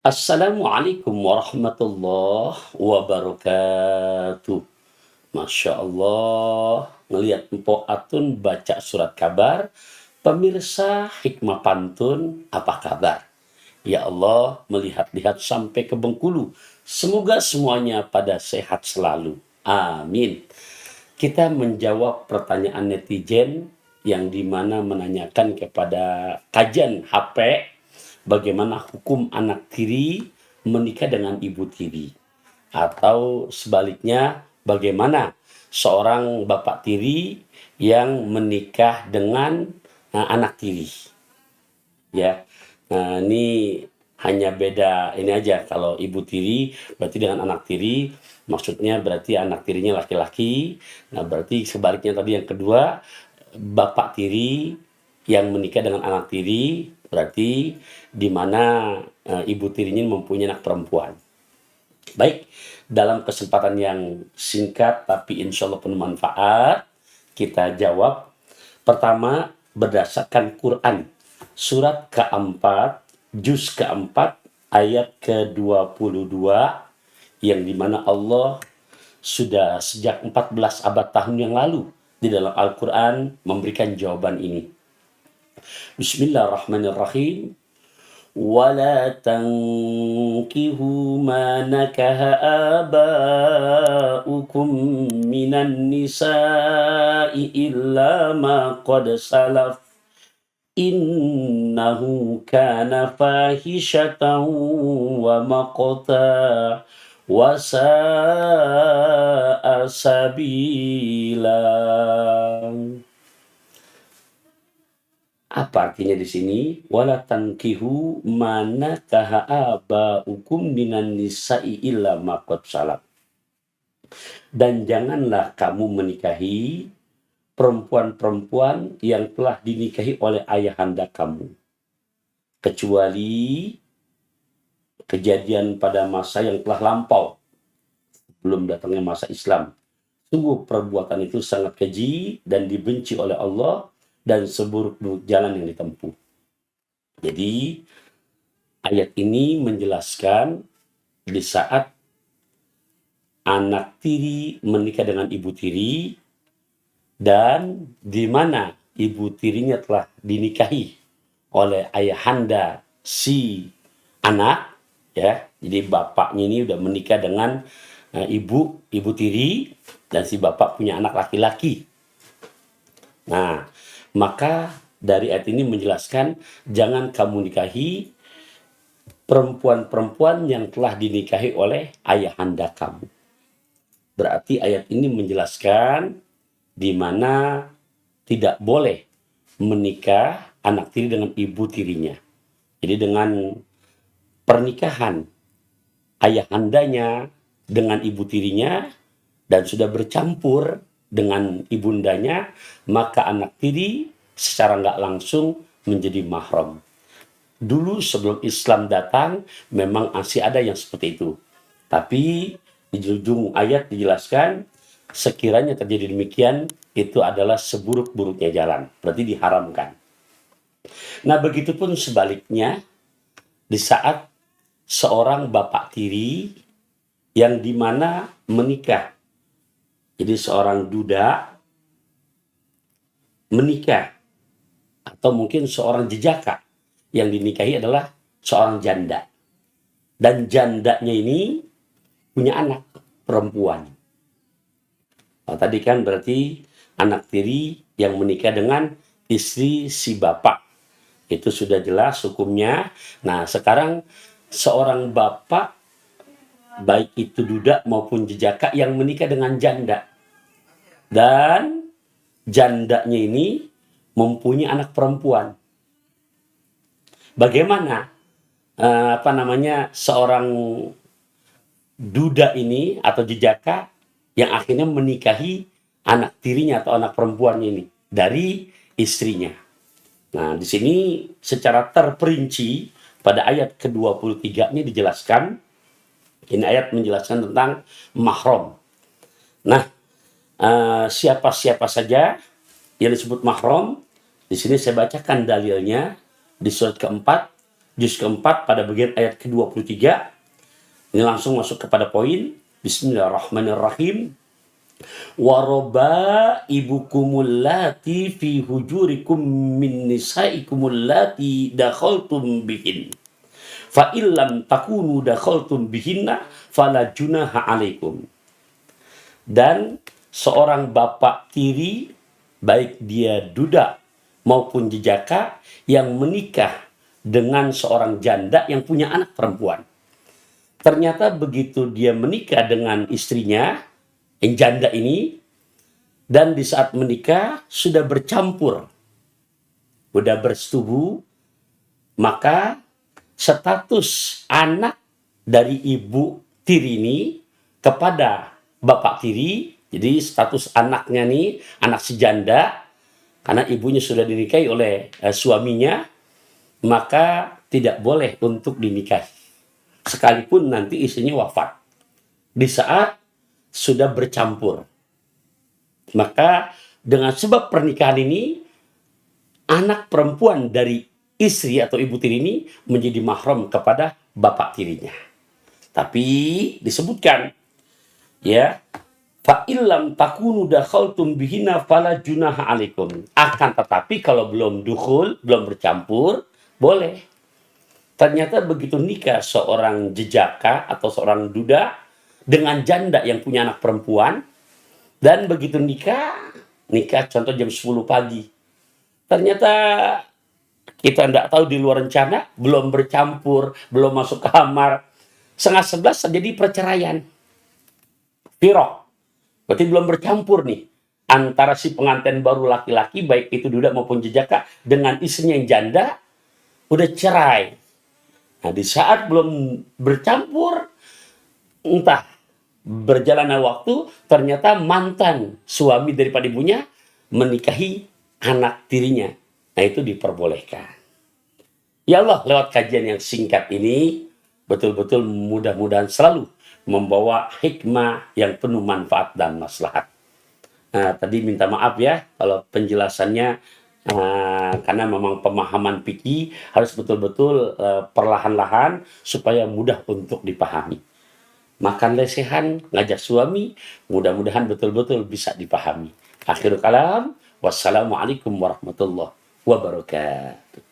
Assalamualaikum warahmatullahi wabarakatuh. Masya Allah, ngelihat Mpok Atun baca surat kabar, pemirsa hikmah pantun, apa kabar? Ya Allah, melihat-lihat sampai ke Bengkulu. Semoga semuanya pada sehat selalu. Amin. Kita menjawab pertanyaan netizen yang dimana menanyakan kepada kajian HP bagaimana hukum anak tiri menikah dengan ibu tiri, atau sebaliknya bagaimana seorang bapak tiri yang menikah dengan anak tiri, ya. Nah, ini hanya beda ini aja. Kalau ibu tiri berarti dengan anak tiri, maksudnya berarti anak tirinya laki-laki. Nah, berarti sebaliknya tadi yang kedua, bapak tiri yang menikah dengan anak tiri, berarti di mana ibu tirinya mempunyai anak perempuan. Baik, dalam kesempatan yang singkat tapi insya Allah penuh manfaat, kita jawab. Pertama, berdasarkan Quran, surat keempat, juz keempat, ayat ke-22, yang dimana Allah sudah sejak 14 abad tahun yang lalu di dalam Al-Quran memberikan jawaban ini. Bismillahirrahmanirrahim. ولا تنكحوا ما نكح آباؤكم من النساء إلا ما قد سلف إنه كان فاحشة ومقتا وساء سبيلا. Apa artinya di sini? Wala tankihu mana kaha hukum minan nisa'i illa ma qad salaf. Dan janganlah kamu menikahi perempuan-perempuan yang telah dinikahi oleh ayahanda kamu, kecuali kejadian pada masa yang telah lampau, belum datangnya masa Islam. Sungguh perbuatan itu sangat keji dan dibenci oleh Allah dan seburuk-buruk jalan yang ditempuh. Jadi ayat ini menjelaskan di saat anak tiri menikah dengan ibu tiri dan di mana ibu tirinya telah dinikahi oleh ayahanda si anak, ya. Jadi bapaknya ini udah menikah dengan ibu tiri dan si bapak punya anak laki-laki. Nah, maka dari ayat ini menjelaskan jangan kamu nikahi perempuan-perempuan yang telah dinikahi oleh ayahanda kamu. Berarti ayat ini menjelaskan di mana tidak boleh menikah anak tiri dengan ibu tirinya. Jadi dengan pernikahan ayahandanya dengan ibu tirinya dan sudah bercampur dengan ibundanya, maka anak tiri secara nggak langsung menjadi mahram. Dulu sebelum Islam datang, memang masih ada yang seperti itu. Tapi di ujung ayat dijelaskan, sekiranya terjadi demikian, itu adalah seburuk-buruknya jalan. Berarti diharamkan. Nah, begitupun sebaliknya, di saat seorang bapak tiri yang dimana menikah. Jadi seorang duda menikah, atau mungkin seorang jejaka yang dinikahi adalah seorang janda. Dan jandanya ini punya anak perempuan. Nah, tadi kan berarti anak tiri yang menikah dengan istri si bapak. Itu sudah jelas hukumnya. Nah, sekarang seorang bapak, baik itu duda maupun jejaka yang menikah dengan janda. Dan jandanya ini mempunyai anak perempuan. Bagaimana seorang duda ini atau jejaka yang akhirnya menikahi anak tirinya atau anak perempuannya ini dari istrinya. Nah, di sini secara terperinci pada ayat ke-23-nya dijelaskan, ini ayat menjelaskan tentang mahram. Nah, siapa-siapa saja yang disebut mahram, di sini saya bacakan dalilnya di surat keempat juz keempat pada bagian ayat ke-23. Ini langsung masuk kepada poin. Bismillahirrahmanirrahim. Waroba ibukumul lati fi hujurikum min nisaikumul lati dakhaltum bihin. Fa illam takunu dakhaltum bihinna fala junaha alaikum. Dan seorang bapak tiri, baik dia duda maupun jejaka, yang menikah dengan seorang janda yang punya anak perempuan. Ternyata begitu dia menikah dengan istrinya, yang janda ini, dan di saat menikah sudah bercampur, sudah bersetubuh, maka status anak dari ibu tiri ini kepada bapak tiri, jadi status anaknya nih, anak si janda, karena ibunya sudah dinikahi oleh suaminya, maka tidak boleh untuk dinikahi. Sekalipun nanti istrinya wafat. Di saat sudah bercampur. Maka dengan sebab pernikahan ini, anak perempuan dari istri atau ibu tiri ini menjadi mahram kepada bapak tirinya. Tapi disebutkan, ya, fa illam takunu dakhaltum bihina fala junaha alaikum. Akan tetapi kalau belum dukhul, belum bercampur, boleh. Ternyata begitu nikah seorang jejaka atau seorang duda dengan janda yang punya anak perempuan, dan begitu nikah contoh jam 10 pagi. Ternyata kita tidak tahu, di luar rencana, belum bercampur, belum masuk kamar. 10:30 terjadi perceraian. Firaq. Berarti belum bercampur nih antara si pengantin baru laki-laki, baik itu duda maupun jejaka, dengan istrinya yang janda, udah cerai. Nah, di saat belum bercampur, entah berjalannya waktu, ternyata mantan suami daripada ibunya menikahi anak tirinya. Nah, itu diperbolehkan. Ya Allah, lewat kajian yang singkat ini, betul-betul mudah-mudahan selalu membawa hikmah yang penuh manfaat dan maslahat. Nah, tadi minta maaf ya kalau penjelasannya, karena memang pemahaman fikih harus betul-betul perlahan-lahan supaya mudah untuk dipahami. Makan lesehan, ngajak suami, mudah-mudahan betul-betul bisa dipahami. Akhirul kalam, wassalamualaikum warahmatullahi wabarakatuh.